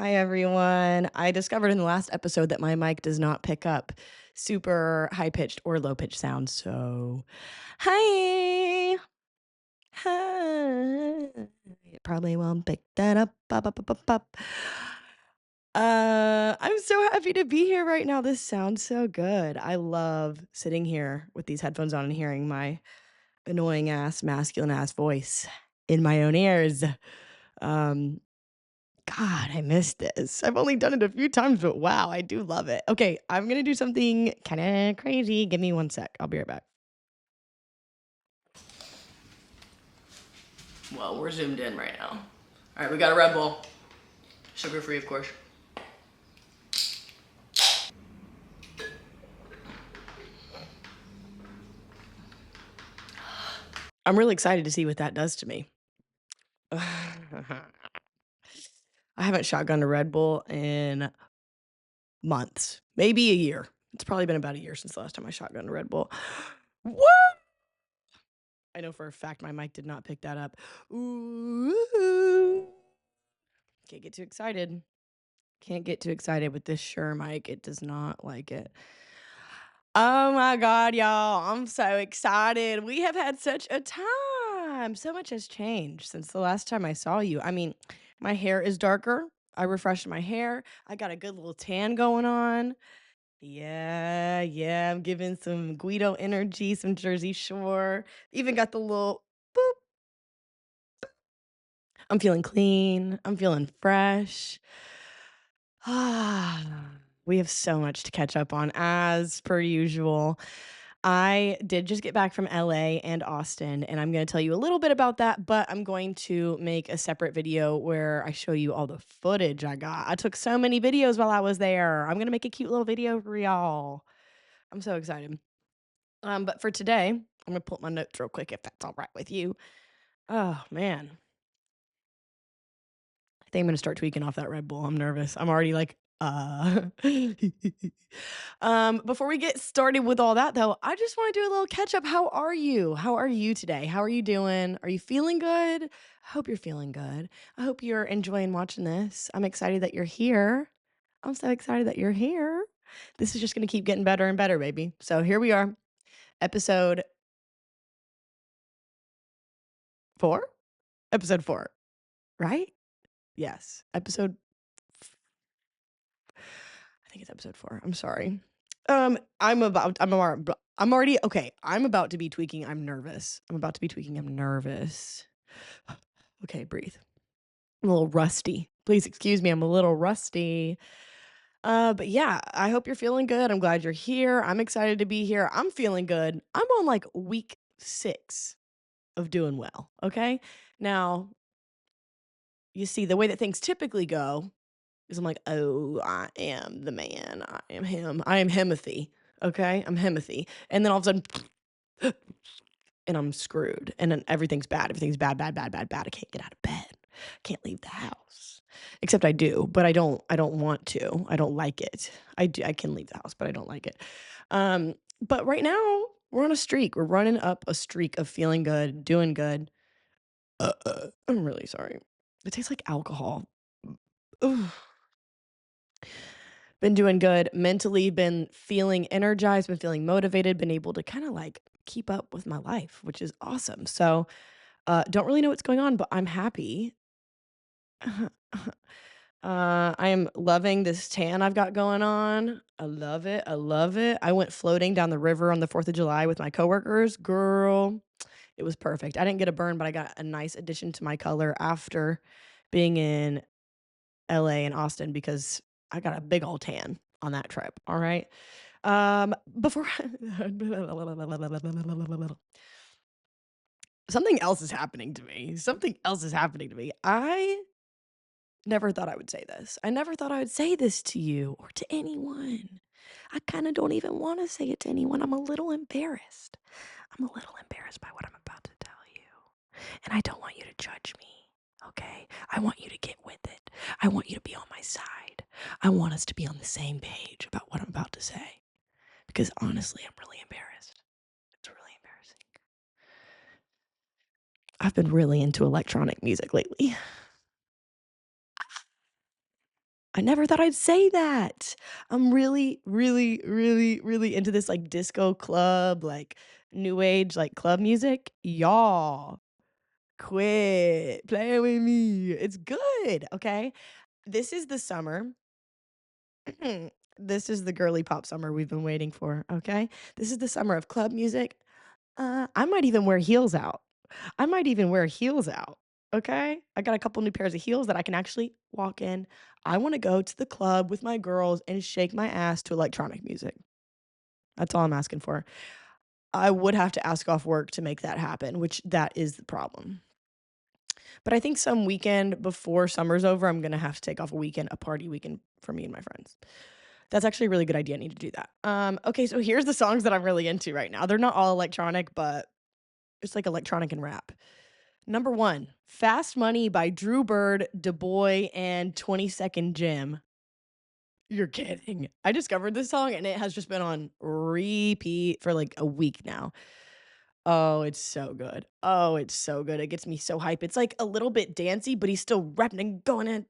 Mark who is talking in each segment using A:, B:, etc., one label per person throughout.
A: Hi, everyone. I discovered in the last episode that my mic does not pick up super high pitched or low pitched sounds. So, hi. Hi. It probably won't pick that up. Up, up, up, up, up. I'm so happy to be here right now. This sounds so good. I love sitting here with these headphones on and hearing my annoying ass, masculine ass voice in my own ears. Um, God, I missed this. I've only done it a few times, but wow, I do love it. Okay, I'm gonna do something kind of crazy. Give me one sec. I'll be right back. Well, we're zoomed in right now. All right, we got a Red Bull. Sugar free, of course. I'm really excited to see what that does to me. I haven't shotgunned a Red Bull in months, maybe a year. It's probably been about a year since the last time I shotgunned a Red Bull. What? I know for a fact my mic did not pick that up. Ooh. Can't get too excited. Can't get too excited with this Shure mic. It does not like it. Oh my God, y'all. I'm so excited. We have had such a time. So much has changed since the last time I saw you. I mean, my hair is darker. I refreshed my hair. I got a good little tan going on. Yeah, I'm giving some Guido energy, some Jersey Shore. Even got the little boop. I'm feeling clean. I'm feeling fresh. We have so much to catch up on as per usual. I did just get back from LA and Austin, and I'm going to tell you a little bit about that, but I'm going to make a separate video where I show you all the footage I got. I took so many videos while I was there. I'm going to make a cute little video for y'all. I'm so excited. But for today, I'm going to pull up my notes real quick if that's all right with you. Oh, man. I think I'm gonna start tweaking off that Red Bull. I'm nervous. I'm already like, before we get started with all that though, I just want to do a little catch up. How are you? How are you today? How are you doing? Are you feeling good? I hope you're feeling good. I hope you're enjoying watching this. I'm excited that you're here. I'm so excited that you're here. This is just gonna keep getting better and better, baby. So here we are, episode 4? Episode 4, right? Yes. I think it's episode 4. I'm sorry. I'm already okay. I'm about to be tweaking. I'm nervous. I'm about to be tweaking. I'm nervous. Okay, breathe. I'm a little rusty. Please excuse me. I'm a little rusty. But yeah, I hope you're feeling good. I'm glad you're here. I'm excited to be here. I'm feeling good. I'm on like week 6 of doing well. Okay. Now, you see, the way that things typically go is I'm like, "Oh, I am the man. I am him. I am Himothy." Okay? I'm Himothy. And then all of a sudden, and I'm screwed. And then everything's bad. Everything's bad, bad, bad, bad, bad. I can't get out of bed. I can't leave the house. Except I do, but I don't want to. I don't like it. I can leave the house, but I don't like it. But right now, we're on a streak. We're running up a streak of feeling good, doing good. I'm really sorry. It tastes like alcohol. Ooh. Been doing good, mentally been feeling energized, been feeling motivated, been able to kinda, like, keep up with my life, which is awesome. So, don't really know what's going on, but I'm happy. I am loving this tan I've got going on. I love it, I love it. I went floating down the river on the 4th of July with my coworkers. Girl, it was perfect. I didn't get a burn, but I got a nice addition to my color after being in LA and Austin because I got a big old tan on that trip, alright? Before something else is happening to me. Something else is happening to me. I never thought I would say this. I never thought I would say this to you or to anyone. I kinda don't even wanna say it to anyone. I'm a little embarrassed. I'm a little embarrassed by what I'm about to tell you, and I don't want you to judge me, okay? I want you to get with it. I want you to be on my side. I want us to be on the same page about what I'm about to say because honestly, I'm really embarrassed. It's really embarrassing. I've been really into electronic music lately. I never thought I'd say that. I'm really, really, really, really into this, like, disco club, like, new age, like, club music. Y'all, quit playing with me. It's good, okay? This is the summer. This is the girly pop summer we've been waiting for, okay? This is the summer of club music. I might even wear heels out. I might even wear heels out, okay? I got a couple new pairs of heels that I can actually walk in. I wanna go to the club with my girls and shake my ass to electronic music. That's all I'm asking for. I would have to ask off work to make that happen, which that is the problem. But I think some weekend before summer's over, I'm gonna have to take off a weekend, a party weekend for me and my friends. That's actually a really good idea. I need to do that. Okay, so here's the songs that I'm really into right now. They're not all electronic, but it's like electronic and rap. Number 1, Fast Money by Drew Bird, Da Boy, and 22nd Jim. You're kidding. I discovered this song and it has just been on repeat for like a week now. Oh, it's so good. Oh, it's so good. It gets me so hype. It's like a little bit dancey, but he's still rapping and going in.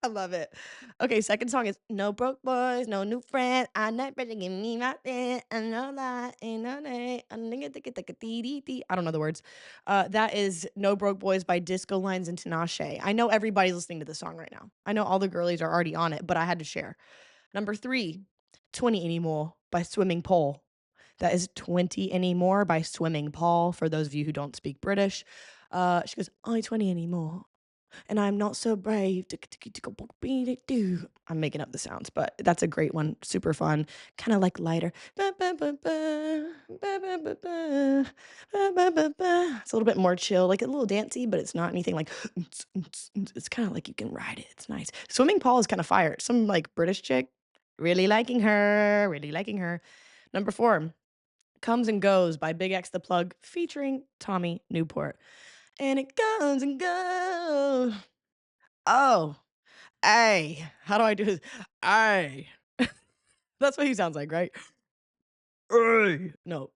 A: I love it. Okay, second song is No Broke Boys, No New Friends. I not better give me my rent. I know that ain't no day. I don't know the words. That is No Broke Boys by Disco Lines and Tinashe. I know everybody's listening to this song right now. I know all the girlies are already on it, but I had to share. Number 3, 20 Anymore by Swimming Pole. That is 20 Anymore by Swimming Paul, for those of you who don't speak British. She goes, "I 20 anymore, and I'm not so brave. I'm making up the sounds, but that's a great one. Super fun. Kind of like lighter. It's a little bit more chill, like a little dancey, but it's not anything like it's kind of like you can ride it. It's nice. Swimming Paul is kind of fire. Some like British chick. Really liking her. Really liking her. Number 4, Comes and Goes by Big X the Plug featuring Tommy Newport. And it comes and goes. Oh, ay. How do I do this? Ay. That's what he sounds like, right? Ay. No.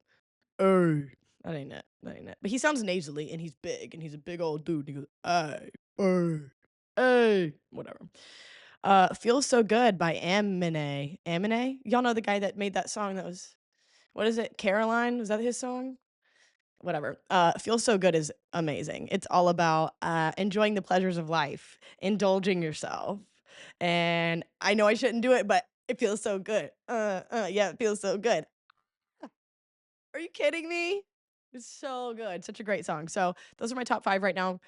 A: Ay. That ain't it. That ain't it. But he sounds nasally and he's big and he's a big old dude. He goes, ay. Ay. Ay. Whatever. Feels So Good by Amine. Amine? Y'all know the guy that made that song that was, what is it? Caroline? Was that his song? Whatever. Feels So Good is amazing. It's all about enjoying the pleasures of life, indulging yourself. And I know I shouldn't do it, but it feels so good. Yeah, it feels so good. Are you kidding me? It's so good. Such a great song. So those are my top 5 right now.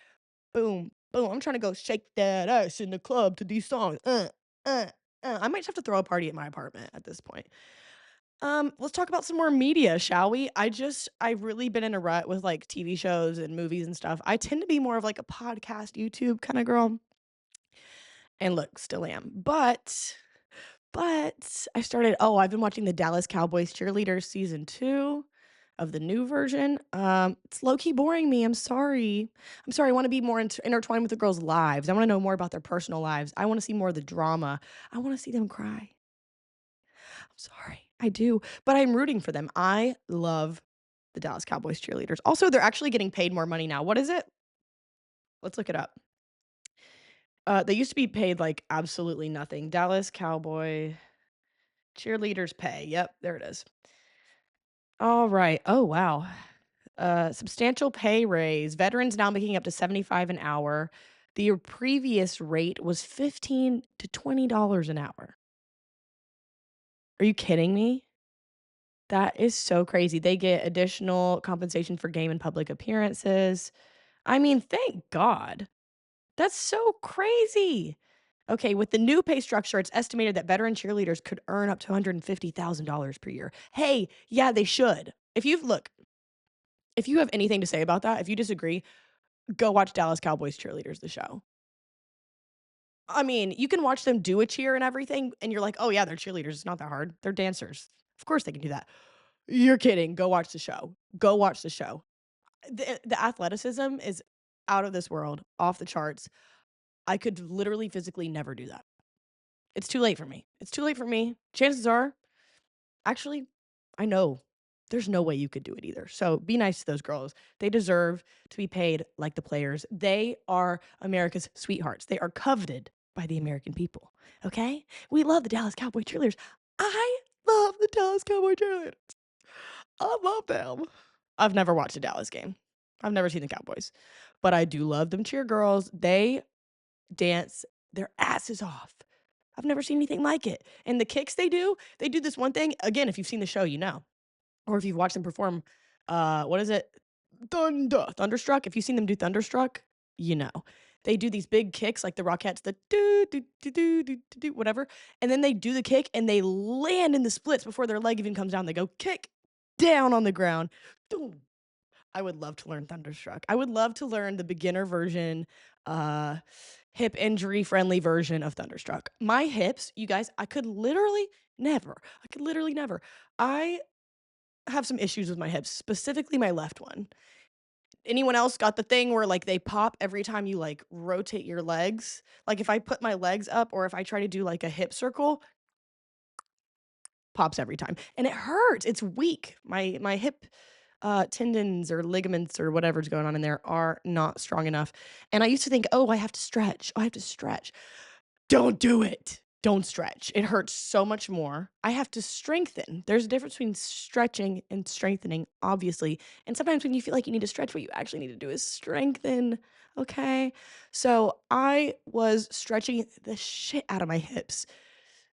A: Boom, boom. I'm trying to go shake that ass in the club to these songs. Uh. I might just have to throw a party at my apartment at this point. Let's talk about some more media, shall we? I've really been in a rut with like TV shows and movies and stuff. I tend to be more of like a podcast, YouTube kind of girl. And look, still am. But I've been watching the Dallas Cowboys cheerleaders season 2 of the new version. It's low key boring me. I'm sorry. I'm sorry. I want to be more intertwined with the girls' lives. I want to know more about their personal lives. I want to see more of the drama. I want to see them cry. I'm sorry. I do, but I'm rooting for them. I love the Dallas Cowboys cheerleaders. Also, they're actually getting paid more money now. What is it? Let's look it up. They used to be paid like absolutely nothing. Dallas Cowboy cheerleaders pay. Yep, there it is. All right. Oh wow. Substantial pay raise. Veterans now making up to 75 an hour. The previous rate was 15 to $20 an hour. Are you kidding me? That is so crazy. They get additional compensation for game and public appearances. I mean, thank God. That's so crazy. Okay, with the new pay structure, it's estimated that veteran cheerleaders could earn up to $150,000 per year. Hey, yeah, they should. If you have anything to say about that, if you disagree, go watch Dallas Cowboys cheerleaders, the show. I mean, you can watch them do a cheer and everything, and you're like, oh, yeah, they're cheerleaders. It's not that hard. They're dancers. Of course they can do that. You're kidding. Go watch the show. Go watch the show. The athleticism is out of this world, off the charts. I could literally physically never do that. It's too late for me. It's too late for me. Chances are, actually, I know. there's no way you could do it either. So be nice to those girls. They deserve to be paid like the players. They are America's sweethearts. They are coveted by the American people. Okay? We love the Dallas Cowboy cheerleaders. I love the Dallas Cowboy cheerleaders. I love them. I've never watched a Dallas game. I've never seen the Cowboys, but I do love them cheer girls. They dance their asses off. I've never seen anything like it. And the kicks they do this one thing. Again, if you've seen the show, you know. Or if you've watched them perform, what is it? Thunderstruck. If you've seen them do Thunderstruck, you know. They do these big kicks like the Rockettes, the do do do do do do do whatever, and then they do the kick and they land in the splits before their leg even comes down. They go kick down on the ground. Boom. I would love to learn Thunderstruck. I would love to learn the beginner version, uh, hip injury friendly version of Thunderstruck. My hips, you guys, I could literally never. I could literally never. I have some issues with my hips, specifically my left one. Anyone else got the thing where like they pop every time you like rotate your legs? Like if I put my legs up or if I try to do like a hip circle, pops every time. And it hurts. It's weak. My hip tendons or ligaments or whatever's going on in there are not strong enough. And I used to think, "Oh, I have to stretch. Oh, I have to stretch." Don't do it. Don't stretch. It hurts so much more. I have to strengthen. There's a difference between stretching and strengthening, obviously. And sometimes when you feel like you need to stretch, what you actually need to do is strengthen. Okay. So I was stretching the shit out of my hips,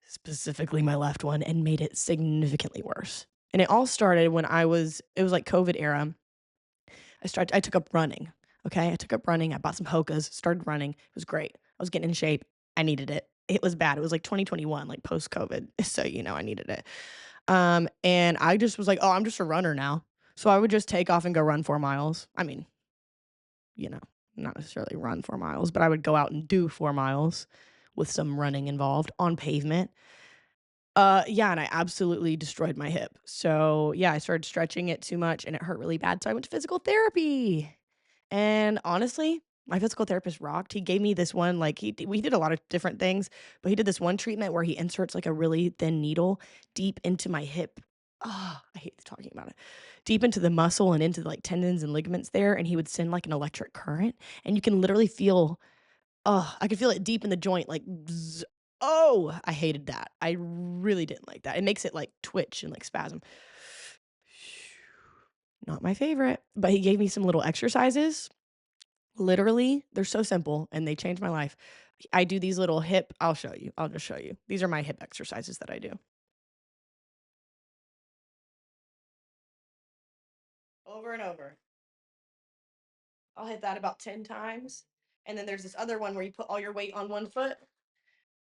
A: specifically my left one, and made it significantly worse. And it all started when it was like COVID era. I took up running. Okay. I took up running. I bought some Hokas, started running. It was great. I was getting in shape. I needed it. It was bad. It was like 2021, like post COVID. So, I needed it. And I just was like, oh, I'm just a runner now. So I would just take off and go run 4 miles. I mean, you know, not necessarily run 4 miles, but I would go out and do 4 miles with some running involved on pavement. Yeah, and I absolutely destroyed my hip. So, yeah, I started stretching it too much and it hurt really bad. So I went to physical therapy. And honestly, my physical therapist rocked. He gave me this one, like we did a lot of different things, but he did this one treatment where he inserts like a really thin needle deep into my hip. Oh, I hate talking about it. Deep into the muscle and into like tendons and ligaments there, and he would send like an electric current, and you can literally feel. Oh, I could feel it deep in the joint, like. Bzz. Oh, I hated that. I really didn't like that. It makes it like twitch and like spasm. Not my favorite, but he gave me some little exercises. Literally, they're so simple and they changed my life. I do these little hip I'll show you. I'll just show you. These are my hip exercises that I do. Over and over. I'll hit that about 10 times. And then there's this other one where you put all your weight on one foot,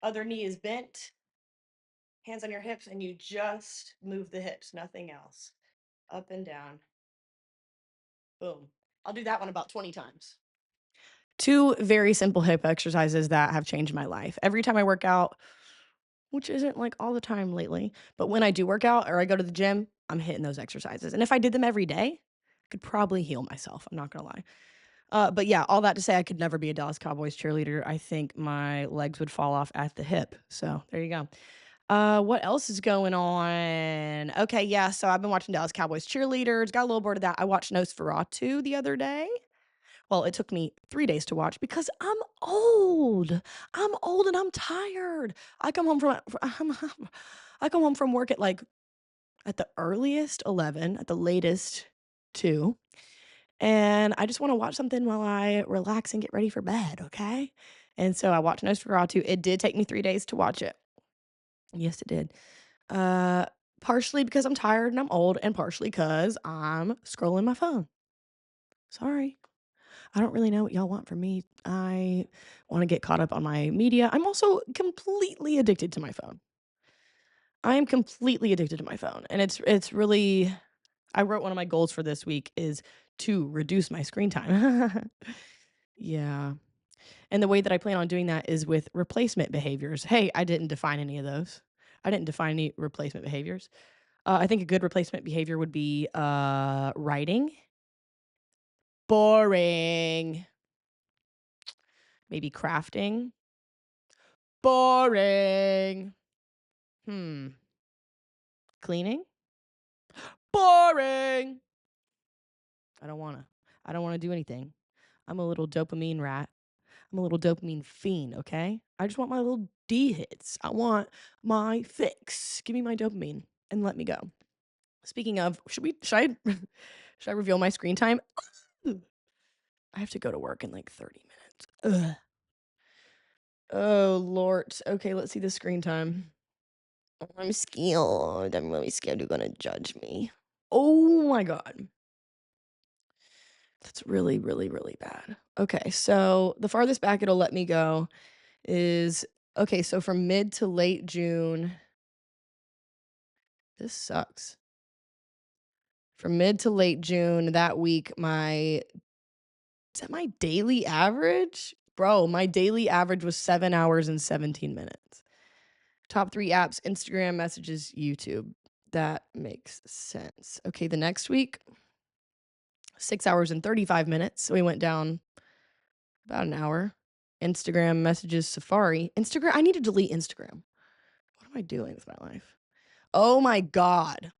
A: other knee is bent, hands on your hips, and you just move the hips, nothing else. Up and down. Boom. I'll do that one about 20 times. Two very simple hip exercises that have changed my life. Every time I work out, which isn't like all the time lately, but when I do work out or I go to the gym, I'm hitting those exercises. And if I did them every day, I could probably heal myself. I'm not gonna lie. But yeah, all that to say, I could never be a Dallas Cowboys cheerleader. I think my legs would fall off at the hip. So there you go. What else is going on? Okay, yeah. So I've been watching Dallas Cowboys cheerleaders. Got a little bored of that. I watched Nosferatu the other day. Well, it took me 3 days to watch because I'm old. I'm old and I'm tired. I come home from I come home from work at, like, at the earliest 11, at the latest 2, and I just wanna watch something while I relax and get ready for bed, okay? And so I watched Nosferatu. It did take me 3 days to watch it. Yes, it did. Uh, Partially because I'm tired and I'm old, and partially because 'cause I'm scrolling my phone. Sorry. I don't really know what y'all want from me. I wanna get caught up on my media. I'm also completely addicted to my phone. I am completely addicted to my phone, and it's really I wrote one of my goals for this week is to reduce my screen time. Yeah, and the way that I plan on doing that is with replacement behaviors. Hey, I didn't define any of those. I didn't define any replacement behaviors. I think a good replacement behavior would be, writing. Boring. Maybe crafting. Boring. Hmm. Cleaning? Boring. I don't wanna. I don't wanna do anything. I'm a little dopamine rat. I'm a little dopamine fiend, okay? I just want my little D hits. I want my fix. Give me my dopamine and let me go. Speaking of, should I should I reveal my screen time? I have to go to work in like 30 minutes. Ugh. Oh Lord. Okay, let's see the screen time. I'm scared. I'm really scared you're gonna judge me. Oh my god. That's really, really, really bad. Okay, so the farthest back it'll let me go is okay, so from mid to late June. This sucks. From mid to late June that week, my is that my daily average? Bro, my daily average was 7 hours and 17 minutes. Top 3 apps, Instagram, messages, YouTube. That makes sense. Okay, the next week, 6 hours and 35 minutes. So we went down about an hour. Instagram, messages, Safari. Instagram, I need to delete Instagram. What am I doing with my life? Oh my God.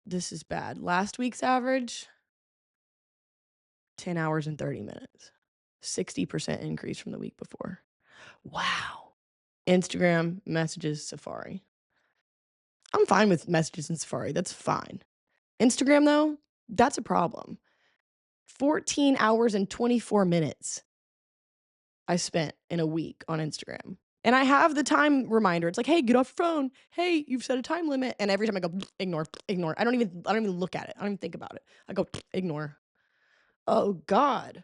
A: This is bad. Last week's average, 10 hours and 30 minutes. 60% increase from the week before. Wow. Instagram, messages, Safari. I'm fine with messages in Safari. That's fine. Instagram, though, that's a problem. 14 hours and 24 minutes I spent in a week on Instagram. And I have the time reminder. It's like, hey, get off your phone. Hey, you've set a time limit. And every time I go, ignore, ignore. I don't even look at it. I don't even think about it. I go, ignore. Oh God.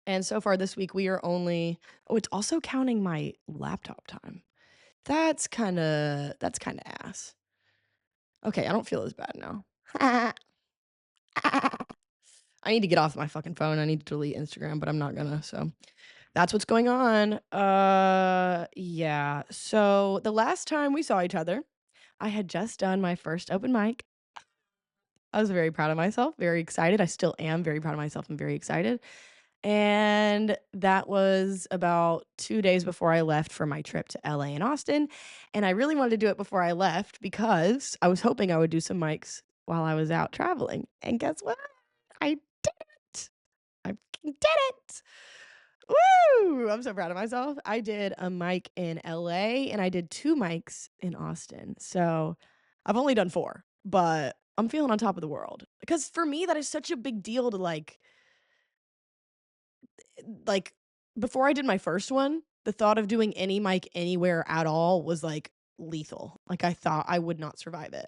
A: And so far this week, we are only, oh, it's also counting my laptop time. That's kind of ass. Okay, I don't feel as bad now. I need to get off my fucking phone. I need to delete Instagram, but I'm not gonna. So that's what's going on. Yeah. So the last time we saw each other, I had just done my first open mic. I was very proud of myself, very excited. I still am very proud of myself and very excited. And that was about 2 days before I left for my trip to LA and Austin. And I really wanted to do it before I left because I was hoping I would do some mics while I was out traveling. And guess what? I did it. I fucking did it. Woo! I'm so proud of myself. I did a mic in LA and I did 2 mics in Austin. So I've only done 4, but I'm feeling on top of the world. Because for me, that is such a big deal to like before I did my first one, the thought of doing any mic anywhere at all was like lethal. Like I thought I would not survive it.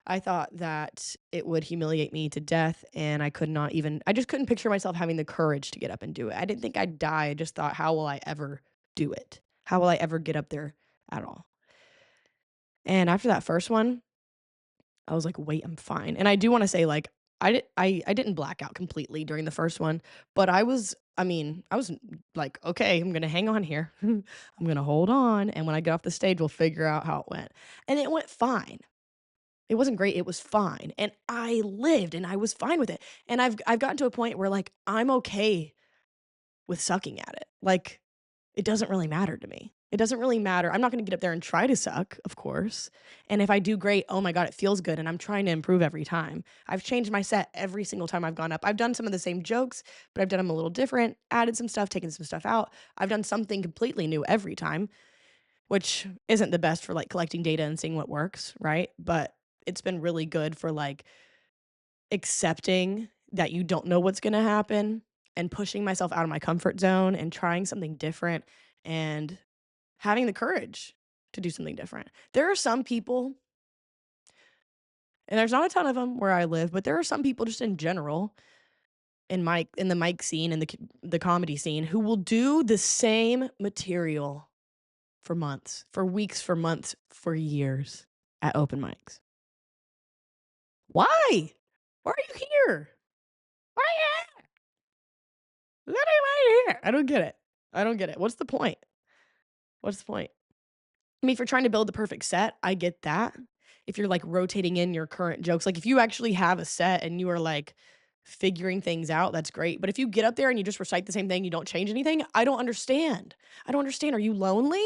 A: I thought that it would humiliate me to death and I just couldn't picture myself having the courage to get up and do it. I didn't think I'd die. I just thought, how will I ever do it? How will I ever get up there at all? And after that first one, I was like, "Wait, I'm fine." And I do wanna say, like, I didn't black out completely during the first one, but I was like, "Okay, I'm gonna hang on here. I'm gonna hold on, and when I get off the stage, we'll figure out how it went." And it went fine. It wasn't great, it was fine, and I lived, and I was fine with it. And I've gotten to a point where, like, I'm okay with sucking at it. Like, it doesn't really matter to me. It doesn't really matter. I'm not gonna get up there and try to suck, of course. And if I do great, oh my god, it feels good, and I'm trying to improve every time. I've changed my set every single time I've gone up. I've done some of the same jokes, but I've done them a little different, added some stuff, taken some stuff out. I've done something completely new every time, which isn't the best for, like, collecting data and seeing what works, right? But it's been really good for, like, accepting that you don't know what's gonna happen and pushing myself out of my comfort zone and trying something different and having the courage to do something different. There are some people, and there's not a ton of them where I live, but there are some people just in general in the mic scene and the comedy scene who will do the same material for months, for weeks, for months, for years at open mics. Why? Why are you here? Why are you here? What are you here? I don't get it. I don't get it. What's the point? What's the point? I mean, if you're trying to build the perfect set, I get that. If you're, like, rotating in your current jokes, like, if you actually have a set and you are, like, figuring things out, that's great. But if you get up there and you just recite the same thing, you don't change anything, I don't understand. I don't understand. Are you lonely?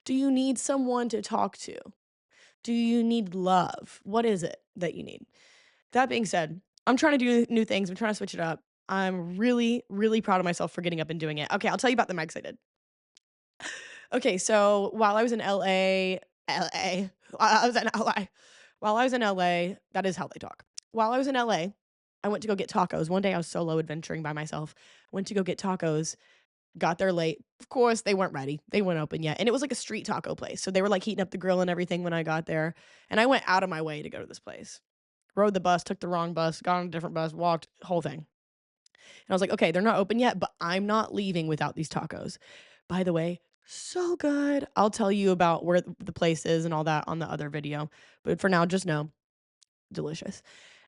A: Do you need someone to talk to? Do you need love? What is it that you need? That being said, I'm trying to do new things. I'm trying to switch it up. I'm really, really proud of myself for getting up and doing it. Okay, I'll tell you about the mics I did. Okay, so while I was in LA, while I was in LA, while I was in LA, that is how they talk. While I was in LA, I went to go get tacos. One day I was solo adventuring by myself. Went to go get tacos, got there late. Of course, they weren't ready. They weren't open yet. And it was like a street taco place. So they were like heating up the grill and everything when I got there. And I went out of my way to go to this place. Rode the bus, took the wrong bus, got on a different bus, walked, whole thing. And I was like, okay, they're not open yet, but I'm not leaving without these tacos. By the way, so good. I'll tell you about where the place is and all that on the other video. But for now, just know, delicious.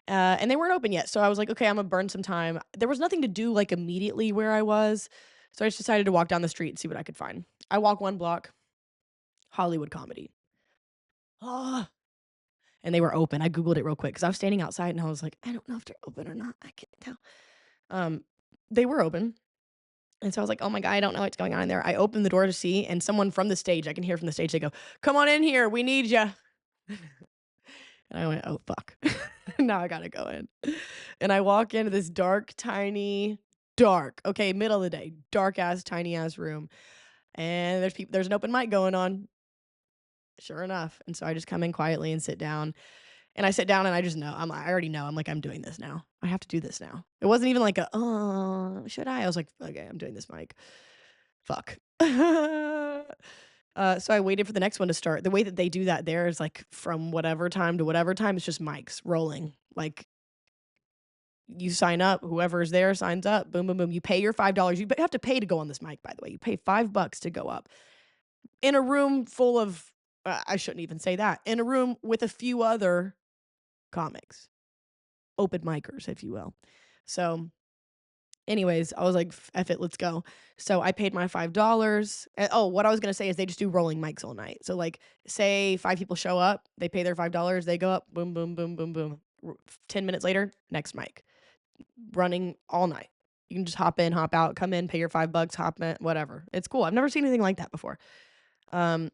A: And they weren't open yet. So I was like, okay, I'm gonna burn some time. There was nothing to do like immediately where I was. So I just decided to walk down the street and see what I could find. I walk one block, Hollywood comedy. Ah, and they were open. I Googled it real quick because I was standing outside and I was like, I don't know if they're open or not. I can't tell. Um, they were open. And so I was like, "Oh my god, I don't know what's going on in there." I opened the door to see, and someone from the stage, I can hear from the stage, they go, "Come on in here, we need you." And I went, "Oh, fuck." Now I gotta go in. And I walk into this dark, tiny dark, okay, middle of the day, dark-ass, tiny-ass room, and there's an open mic going on, sure enough. And so I just come in quietly and sit down. And I sit down and I just know, I already know, I'm like, "I'm doing this now. I have to do this now." It wasn't even like a, "Oh, should I?" I was like, "Okay, I'm doing this mic. Fuck." So I waited for the next one to start. The way that they do that there is like from whatever time to whatever time, it's just mics rolling. Like you sign up, whoever is there signs up, boom, boom, boom. You pay your $5. You have to pay to go on this mic, by the way. You pay $5 to go up in a room full of, I shouldn't even say that, in a room with a few other comics, open micers, if you will. So anyways, I was like, "F it, let's go." So I paid my $5. Oh, what I was gonna say is they just do rolling mics all night. So, like, say 5 people show up, they pay their $5, they go up, boom, boom, boom, boom, boom. 10 minutes later, next mic, running all night. You can just hop in, hop out, come in, pay your $5, hop in, whatever. It's cool. I've never seen anything like that before. Um,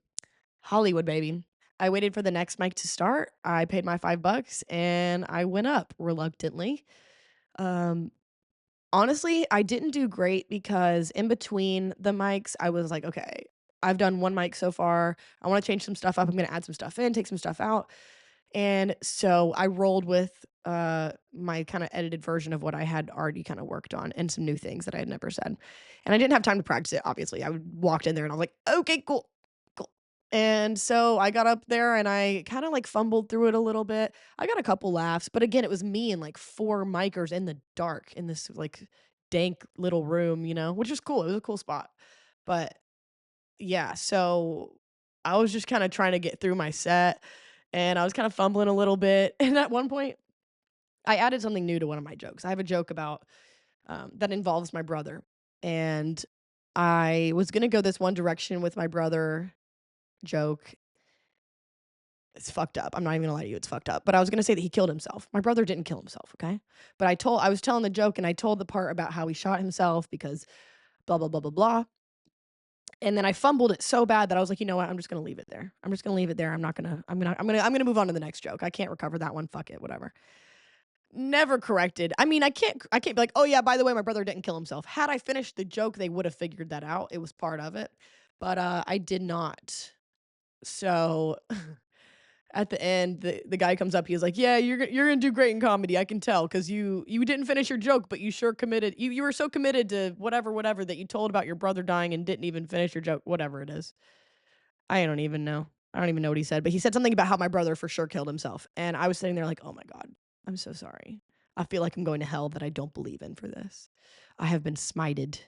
A: Hollywood, baby. I waited for the next mic to start. I paid my $5 and I went up reluctantly. Um, Honestly, I didn't do great because in between the mics, I was like, "Okay, I've done 1 mic so far. I wanna change some stuff up. I'm gonna add some stuff in, take some stuff out." And so I rolled with, my kinda edited version of what I had already kinda worked on and some new things that I had never said. And I didn't have time to practice it, obviously. Walked in there and I was like, "Okay, cool, cool." And so I got up there and I kinda, like, fumbled through it a little bit. I got a couple laughs, but again, it was me and, like, 4 micers in the dark in this, like, dank little room, which was cool. It was a cool spot. But yeah, so I was just kinda trying to get through my set, and I was kinda fumbling a little bit, and at one point, I added something new to one of my jokes. I have a joke about, that involves my brother, and I was gonna go this one direction with my brother joke. It's fucked up. I'm not even gonna lie to you, it's fucked up, but I was gonna say that he killed himself. My brother didn't kill himself, okay? But I was telling the joke, and I told the part about how he shot himself because blah, blah, blah, blah, blah. And then I fumbled it so bad that I was like, "You know what? I'm just gonna leave it there. I'm just gonna leave it there. I'm gonna move on to the next joke. I can't recover that one. Fuck it, whatever." Never corrected. I mean, I can't be like, "Oh yeah, by the way, my brother didn't kill himself." Had I finished the joke, they would have figured that out. It was part of it. But I did not. So at the end, the guy comes up, he was like, "Yeah, you're gonna do great in comedy, I can tell, because you didn't finish your joke, but you sure committed you were so committed to whatever that you told about your brother dying and didn't even finish your joke," whatever it is. I don't even know. I don't even know what he said, but he said something about how my brother for sure killed himself, and I was sitting there like, "Oh my god, I'm so sorry. I feel like I'm going to hell that I don't believe in for this. I have been smited."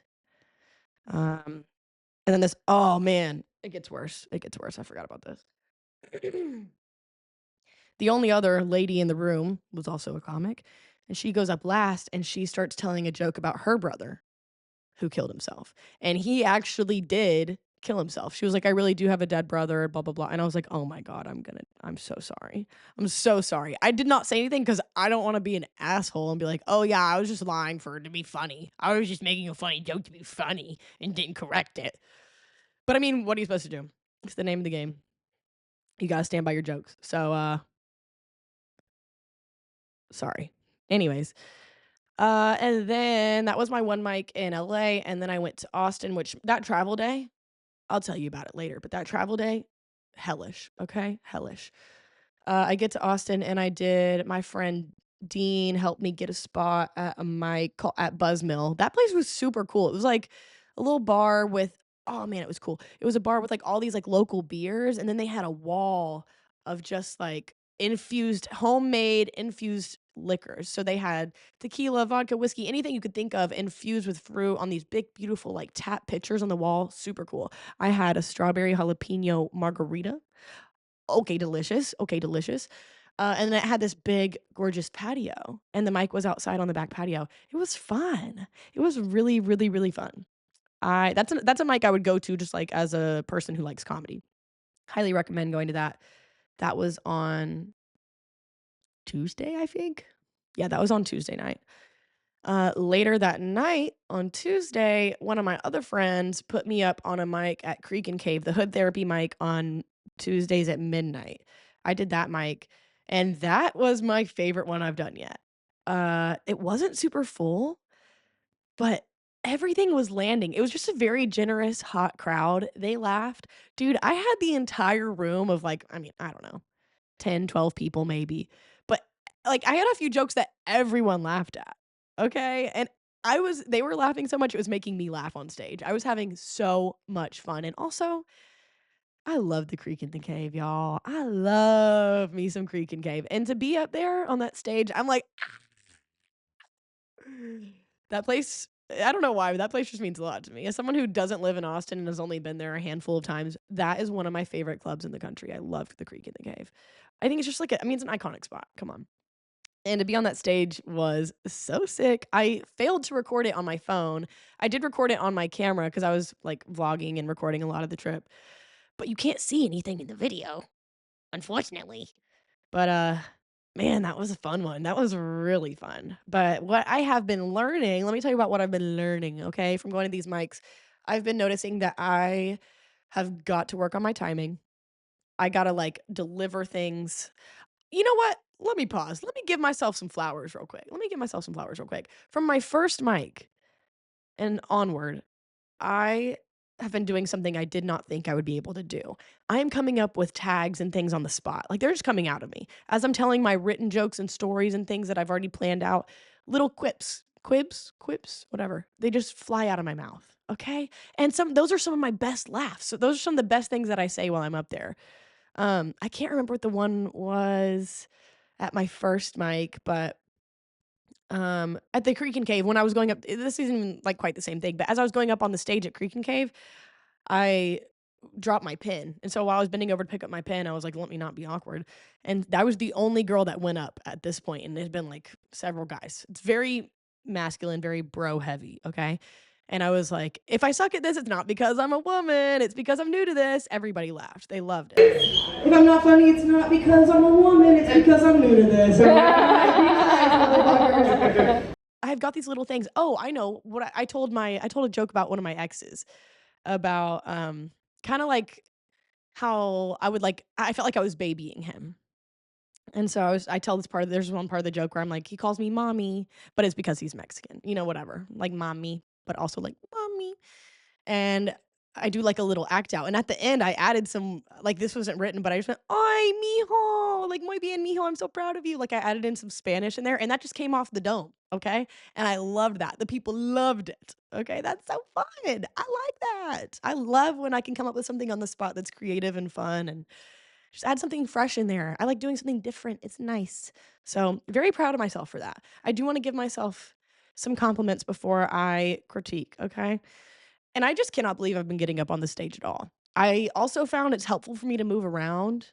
A: Um, and then oh man, it gets worse. It gets worse. I forgot about this. The only other lady in the room was also a comic, and she goes up last and she starts telling a joke about her brother who killed himself. And he actually did kill himself. She was like, "I really do have a dead brother, blah blah blah." And I was like, "Oh my god, I'm so sorry. I'm so sorry." I did not say anything cuz I don't want to be an asshole and be like, "Oh yeah, I was just lying for it to be funny. I was just making a funny joke to be funny and didn't correct it." But I mean, what are you supposed to do? It's the name of the game. You got to stand by your jokes. So Sorry. Anyways, and then that was my one mic in LA, and then I went to Austin, which that travel day, I'll tell you about it later, but that travel day, hellish, okay? Hellish. I get to Austin and I did my friend Dean helped me get a spot at a mic call at Buzzmill. That place was super cool. It was like a little bar with oh man, it was cool. It was a bar with like all these like local beers, and then they had a wall of just like infused, homemade infused liquors. So they had tequila, vodka, whiskey, anything you could think of infused with fruit on these big, beautiful like tap pitchers on the wall. Super cool. I had a strawberry jalapeno margarita. Okay, delicious. Okay, delicious. And then it had this big, gorgeous patio, and the mic was outside on the back patio. It was fun. It was really, really, really fun. I that's a mic I would go to just like as a person who likes comedy. Highly recommend going to that. That was on Tuesday, I think. Yeah, that was on Tuesday night. Later that night on Tuesday, one of my other friends put me up on a mic at Creek and Cave, the hood therapy mic on Tuesdays at midnight. I did that mic, and that was my favorite one I've done yet. It wasn't super full, but everything was landing. It was just a very generous, hot crowd. They laughed. Dude, I had the entire room of like, I mean, I don't know, 10, 12 people maybe. But like I had a few jokes that everyone laughed at. Okay? And they were laughing so much it was making me laugh on stage. I was having so much fun. And also, I love the Creek and the Cave, y'all. I love me some Creek and Cave. And to be up there on that stage, I'm like that place I don't know why, but that place just means a lot to me. As someone who doesn't live in Austin and has only been there a handful of times, that is one of my favorite clubs in the country. I love the Creek and the Cave. I think it's just like I mean, it's an iconic spot. Come on. And to be on that stage was so sick. I failed to record it on my phone. I did record it on my camera because I was like vlogging and recording a lot of the trip. But you can't see anything in the video, unfortunately. But man, that was a fun one. That was really fun. But what I have been learning, let me tell you about what I've been learning, okay, from going to these mics. I've been noticing that I have got to work on my timing. I got to like deliver things. You know what? Let me pause. Let me give myself some flowers real quick. Let me give myself some flowers real quick. From my first mic and onward, I have been doing something I did not think I would be able to do. I am coming up with tags and things on the spot. Like they're just coming out of me. As I'm telling my written jokes and stories and things that I've already planned out, little quips, whatever. They just fly out of my mouth. Okay? And some those are some of my best laughs. So those are some of the best things that I say while I'm up there. I can't remember what the one was at my first mic, but at the Creek and Cave when I was going up this isn't even, like, quite the same thing, but as I was going up on the stage at Creek and Cave, I dropped my pen, and so while I was bending over to pick up my pen, I was like, "Let me not be awkward," and I was the only girl that went up at this point, and there's been, like, several guys. It's very masculine, very bro heavy, okay? And I was like, "If I suck at this, it's not because I'm a woman, it's because I'm new to this." Everybody laughed. They loved it.
B: If I'm not funny, it's not because I'm a woman, it's because I'm new to this.
A: I've got these little things. Oh, I know what I told a joke about one of my exes about kind of like how I felt like I was babying him. And so I tell this part of there's one part of the joke where I'm like he calls me mommy, but it's because he's Mexican. You know whatever. Like mommy, but also like mommy. And I do like a little act out. And at the end, I added some like this wasn't written, but I just went, "Ay, mijo, like muy bien, mijo. I'm so proud of you." Like I added in some Spanish in there, and that just came off the dome. Okay, and I loved that. The people loved it. Okay, that's so fun. I like that. I love when I can come up with something on the spot that's creative and fun, and just add something fresh in there. I like doing something different. It's nice. So very proud of myself for that. I do want to give myself some compliments before I critique. Okay. And I just cannot believe I've been getting up on the stage at all. I also found it's helpful for me to move around.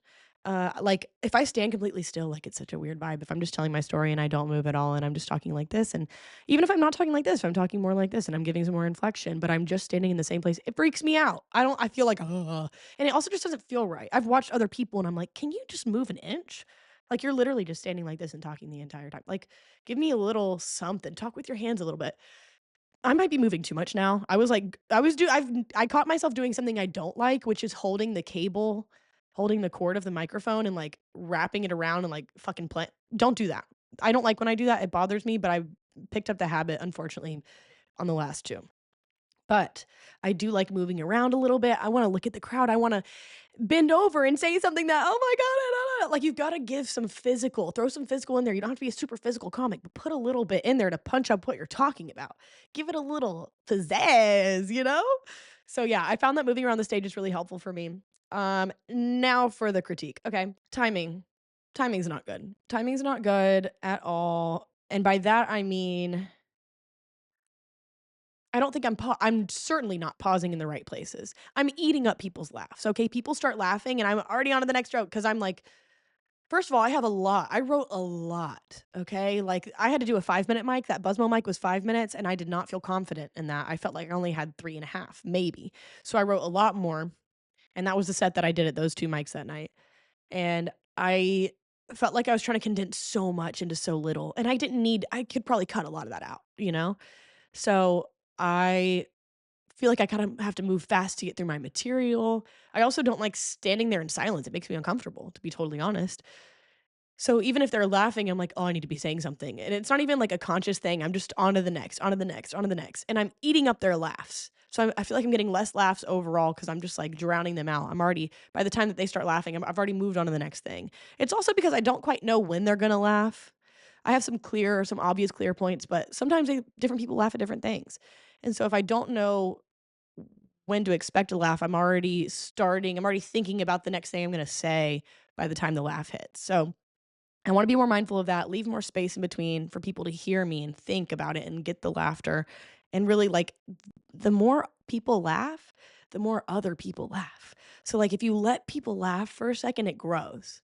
A: Like if I stand completely still, like it's such a weird vibe. If I'm just telling my story and I don't move at all and I'm just talking like this, and even if I'm not talking like this, if I'm talking more like this and I'm giving some more inflection, but I'm just standing in the same place, it freaks me out. I feel like, and it also just doesn't feel right. I've watched other people and I'm like, can you just move an inch? Like you're literally just standing like this and talking the entire time. Like, give me a little something. Talk with your hands a little bit. I might be moving too much now. I was like I caught myself doing something I don't like, which is holding the cord of the microphone and, like, wrapping it around and, like, fucking play don't do that. I don't like when I do that, it bothers me, but I picked up the habit, unfortunately, on the last 2. But I do like moving around a little bit. I wanna look at the crowd. I wanna bend over and say something that, "Oh my god," like, you've gotta give some physical throw some physical in there. You don't have to be a super physical comic, but put a little bit in there to punch up what you're talking about. Give it a little pizzazz, you know? So, yeah, I found that moving around the stage is really helpful for me. Now for the critique. Okay, timing. Timing's not good. Timing's not good at all, and by that, I mean I don't think I'm certainly not pausing in the right places. I'm eating up people's laughs, okay? People start laughing and I'm already on to the next joke because 'cause I'm like, first of all, I have a lot. I wrote a lot, okay? Like, I had to do a 5-minute mic. That Buzzmo mic was 5 minutes, and I did not feel confident in that. I felt like I only had 3 and a half, maybe. So I wrote a lot more, and that was the set that I did at those 2 mics that night. And I felt like I was trying to condense so much into so little, and I could probably cut a lot of that out, you know? So I feel like I kinda have to move fast to get through my material. I also don't like standing there in silence, it makes me uncomfortable, to be totally honest. So even if they're laughing, I'm like, "Oh, I need to be saying something," and it's not even like a conscious thing, I'm just on to the next, on to the next, on to the next, and I'm eating up their laughs. So I feel like I'm getting less laughs overall because 'cause I'm just, like, drowning them out. I'm already by the time that they start laughing, I've already moved on to the next thing. It's also because I don't quite know when they're gonna laugh. I have some obvious clear points, but sometimes different people laugh at different things. And so if I don't know when to expect a laugh, I'm already thinking about the next thing I'm gonna say by the time the laugh hits. So I wanna be more mindful of that, leave more space in between for people to hear me and think about it and get the laughter. And really, like, the more people laugh, the more other people laugh. So, like, if you let people laugh for a second, it grows,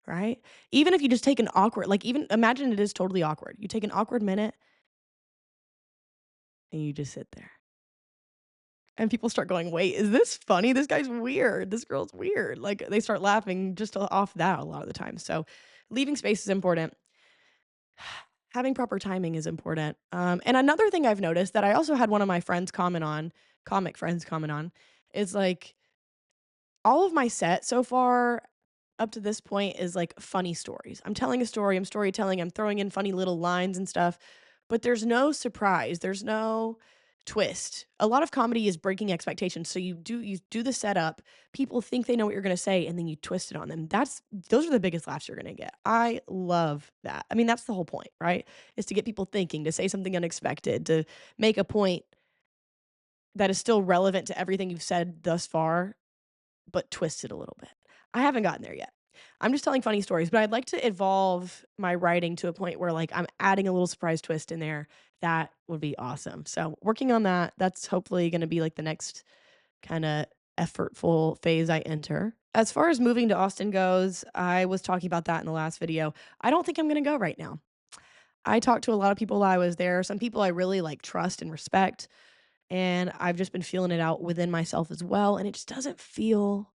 A: right? Even if you just take an awkward like, even imagine it is totally awkward. You take an awkward minute and you just sit there. And people start going, "Wait, is this funny? This guy's weird. This girl's weird." Like, they start laughing just off that a lot of the time. So, leaving space is important. Having proper timing is important. And another thing I've noticed that I also had one of my friends comment on, comic friends comment on, is like all of my set so far up to this point is like funny stories. I'm telling a story, I'm storytelling, I'm throwing in funny little lines and stuff, but there's no surprise, there's no twist. A lot of comedy is breaking expectations. So you do the setup, people think they know what you're going to say and then you twist it on them. Those are the biggest laughs you're going to get. I love that. I mean, that's the whole point, right? Is to get people thinking, to say something unexpected, to make a point that is still relevant to everything you've said thus far but twisted a little bit. I haven't gotten there yet. I'm just telling funny stories, but I'd like to evolve my writing to a point where, like, I'm adding a little surprise twist in there. That would be awesome. So, working on that, that's hopefully gonna be, like, the next kinda effortful phase I enter. As far as moving to Austin goes, I was talking about that in the last video. I don't think I'm gonna go right now. I talked to a lot of people while I was there, some people I really, like, trust and respect, and I've just been feeling it out within myself as well, and it just doesn't feel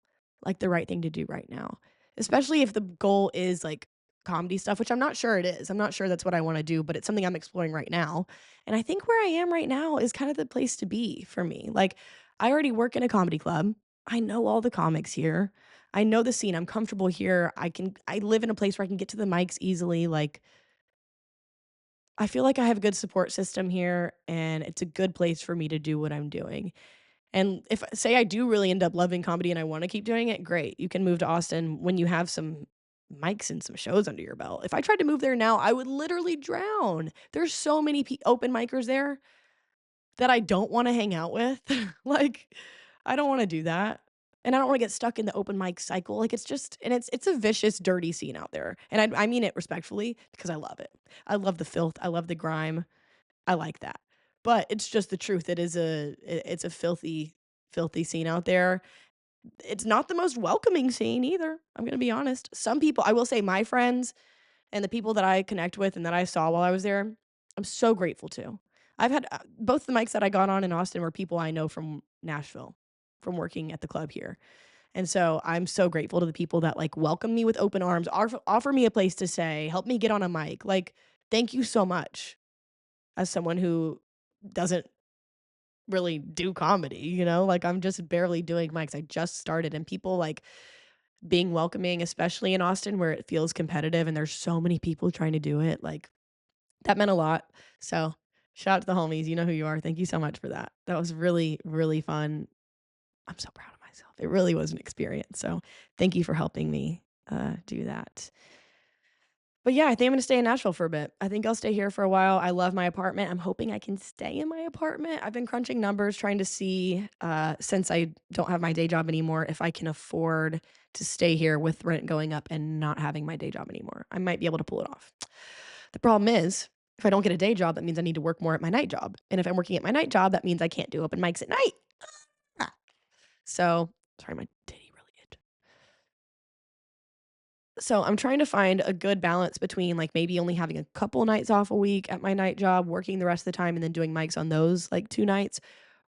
A: like the right thing to do right now, especially if the goal is, like, comedy stuff, which I'm not sure it is. I'm not sure that's what I wanna do, but it's something I'm exploring right now, and I think where I am right now is kind of the place to be for me. Like, I already work in a comedy club. I know all the comics here. I know the scene. I'm comfortable here. I live in a place where I can get to the mics easily, like, I feel like I have a good support system here, and it's a good place for me to do what I'm doing. And if say I do really end up loving comedy and I wanna keep doing it, great. You can move to Austin when you have some mics and some shows under your belt. If I tried to move there now, I would literally drown. There's so many open micers there that I don't wanna hang out with. Like, I don't wanna do that, and I don't wanna get stuck in the open mic cycle. Like, it's just and it's a vicious, dirty scene out there, and I mean it respectfully because I love it. I love the filth, I love the grime, I like that. But it's just the truth. It's a filthy, filthy scene out there. It's not the most welcoming scene either, I'm gonna be honest. Some people I will say my friends and the people that I connect with and that I saw while I was there, I'm so grateful to. I've had, both the mics that I got on in Austin were people I know from Nashville, from working at the club here. And so I'm so grateful to the people that, like, welcome me with open arms, offer me a place to say, help me get on a mic. Like, thank you so much as someone who doesn't really do comedy, you know? Like, I'm just barely doing mics. I just started and people, like, being welcoming, especially in Austin where it feels competitive and there's so many people trying to do it, like, that meant a lot. So, shout out to the homies, you know who you are. Thank you so much for that. That was really, really fun. I'm so proud of myself. It really was an experience, so thank you for helping me, do that. But yeah, I think I'm gonna stay in Nashville for a bit. I think I'll stay here for a while. I love my apartment. I'm hoping I can stay in my apartment. I've been crunching numbers trying to see, since I don't have my day job anymore, if I can afford to stay here with rent going up and not having my day job anymore. I might be able to pull it off. The problem is, if I don't get a day job, that means I need to work more at my night job. And if I'm working at my night job, that means I can't do open mics at night. Ah. So, sorry, my titty really itched. So I'm trying to find a good balance between like maybe only having a couple nights off a week at my night job, working the rest of the time and then doing mics on those like 2 nights,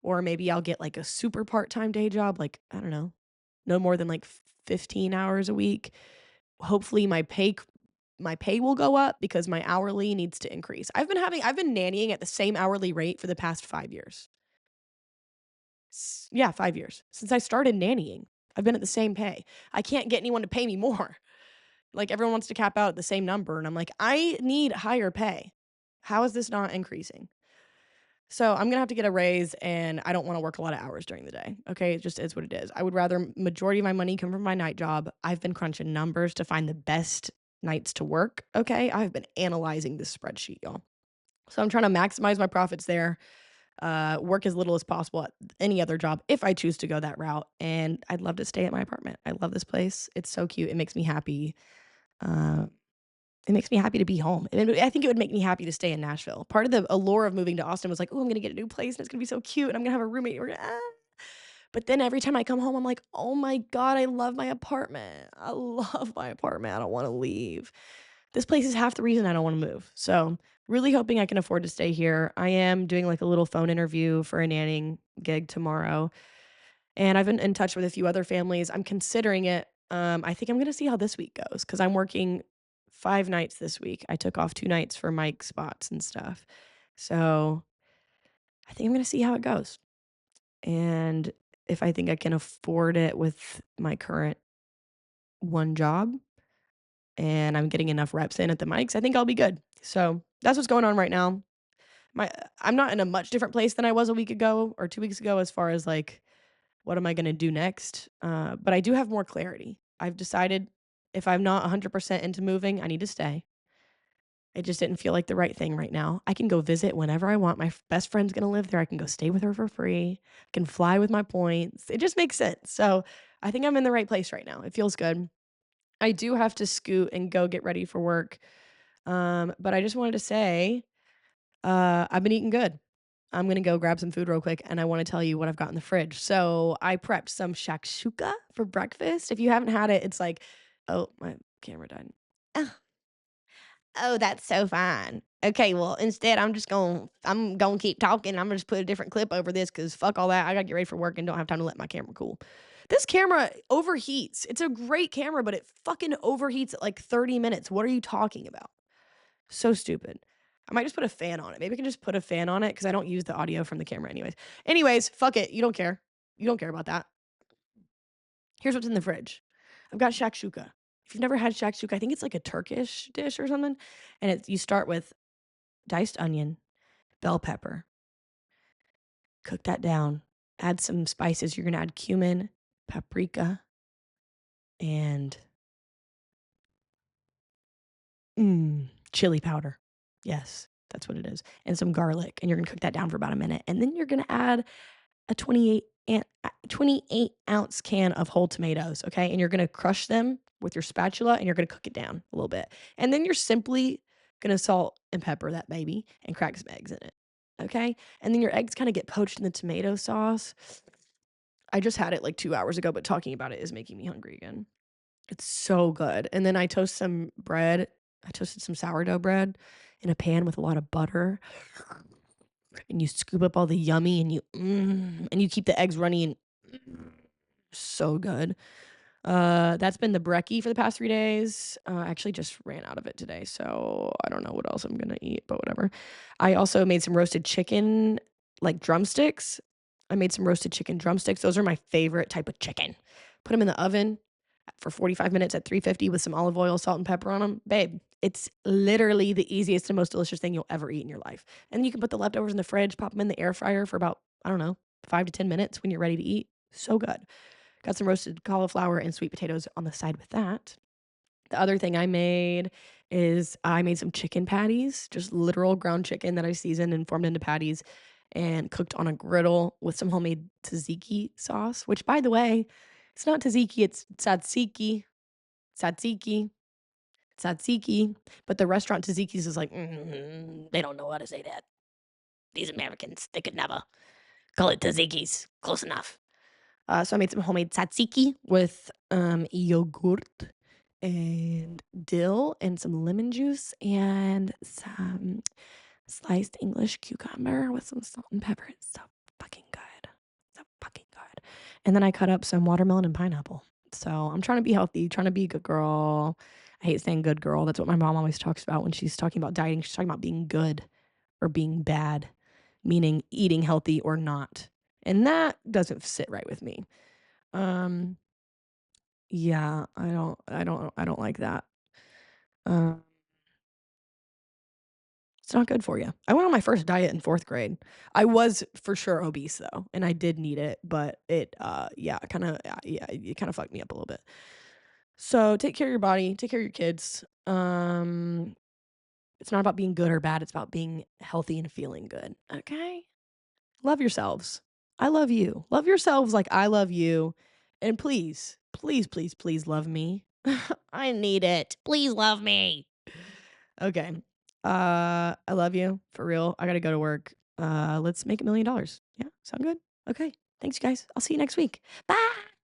A: or maybe I'll get like a super part-time day job, like, I don't know, no more than like 15 hours a week. Hopefully my pay will go up because my hourly needs to increase. I've been nannying at the same hourly rate for the past 5 years. Yeah, 5 years. Since I started nannying, I've been at the same pay. I can't get anyone to pay me more. Like, everyone wants to cap out at the same number, and I'm like, "I need higher pay. How is this not increasing?" So, I'm gonna have to get a raise, and I don't wanna work a lot of hours during the day, okay? It just is what it is. I would rather majority of my money come from my night job. I've been crunching numbers to find the best nights to work, okay? I've been analyzing this spreadsheet, y'all. So, I'm trying to maximize my profits there, work as little as possible at any other job if I choose to go that route, and I'd love to stay at my apartment. I love this place. It's so cute. It makes me happy. Uh it makes me happy to be home, and I think it would make me happy to stay in Nashville. Part of the allure of moving to Austin was like, "Oh, I'm gonna get a new place, and it's gonna be so cute, and I'm gonna have a roommate, we're gonna But then every time I come home, I'm like, "Oh my god, I love my apartment. I love my apartment, I don't wanna leave." This place is half the reason I don't wanna move, so, really hoping I can afford to stay here. I am doing, like, a little phone interview for a nannying gig tomorrow, and I've been in touch with a few other families. I'm considering it. I think I'm gonna see how this week goes because 'cause I'm working 5 nights this week. I took off 2 nights for mic spots and stuff. So, I think I'm gonna see how it goes, and if I think I can afford it with my current 1 job and I'm getting enough reps in at the mics, I think I'll be good. So, that's what's going on right now. My I'm not in a much different place than I was a week ago or 2 weeks ago as far as, like, what am I gonna do next? But I do have more clarity. I've decided if I'm not 100% into moving, I need to stay. It just didn't feel like the right thing right now. I can go visit whenever I want. My best friend's gonna live there. I can go stay with her for free. I can fly with my points. It just makes sense. So I think I'm in the right place right now. It feels good. I do have to scoot and go get ready for work. But I just wanted to say, I've been eating good. I'm gonna go grab some food real quick, and I wanna tell you what I've got in the fridge. So, I prepped some shakshuka for breakfast. If you haven't had it, it's like oh, my camera died. Oh, oh, that's so fine. Okay, well, instead, I'm gonna keep talking. I'm gonna just put a different clip over this because fuck all that. I gotta get ready for work and don't have time to let my camera cool. This camera overheats. It's a great camera, but it fucking overheats at like 30 minutes. What are you talking about? So stupid. I might just put a fan on it. Maybe I can just put a fan on it because I don't use the audio from the camera anyways. Anyways, fuck it. You don't care. You don't care about that. Here's what's in the fridge. I've got shakshuka. If you've never had shakshuka, I think it's like a Turkish dish or something. And you start with diced onion, bell pepper, cook that down, add some spices. You're gonna add cumin, paprika, and chili powder. Yes, that's what it is. And some garlic. And you're gonna cook that down for about a minute. And then you're gonna add a 28-ounce can of whole tomatoes, okay? And you're gonna crush them with your spatula, and you're gonna cook it down a little bit. And then you're simply gonna salt and pepper that baby and crack some eggs in it, okay? And then your eggs kinda get poached in the tomato sauce. I just had it, like, 2 hours ago, but talking about it is making me hungry again. It's so good. And then I toast some bread. I toasted some sourdough bread in a pan with a lot of butter, and you scoop up all the yummy and you keep the eggs runny and so good. That's been the brekkie for the past 3 days. I actually just ran out of it today, so I don't know what else I'm gonna eat, but whatever. I also made some roasted chicken, like, drumsticks. I made some roasted chicken drumsticks. Those are my favorite type of chicken. Put them in the oven, for 45 minutes at 350 with some olive oil, salt, and pepper on them. Babe, it's literally the easiest and most delicious thing you'll ever eat in your life. And you can put the leftovers in the fridge, pop them in the air fryer for about, I don't know, 5 to 10 minutes when you're ready to eat. So good. Got some roasted cauliflower and sweet potatoes on the side with that. The other thing I made is I made some chicken patties, just literal ground chicken that I seasoned and formed into patties and cooked on a griddle with some homemade tzatziki sauce, which, by the way, it's not tzatziki, it's tzatziki, tzatziki, tzatziki. But the restaurant tzatziki's is like, they don't know how to say that. These Americans, they could never call it tzatziki's. Close enough. So I made some homemade tzatziki with yogurt and dill and some lemon juice and some sliced English cucumber with some salt and pepper. It's so fucking good. So fucking good. And then I cut up some watermelon and pineapple. So I'm trying to be healthy, trying to be a good girl. I hate saying good girl. That's what my mom always talks about when she's talking about dieting. She's talking about being good or being bad, meaning eating healthy or not. And that doesn't sit right with me. Um, yeah, I don't like that. Um, it's not good for you. I went on my first diet in 4th grade. I was for sure obese though, and I did need it, but yeah, it kinda fucked me up a little bit. So, take care of your body, take care of your kids. It's not about being good or bad, it's about being healthy and feeling good, okay? Love yourselves. I love you. Love yourselves like I love you, and please, please, please, please love me. I need it. Please love me. Okay. I love you for real. I gotta go to work. Let's make $1,000,000. Yeah, sound good? Okay. Thanks, you guys. I'll see you next week. Bye.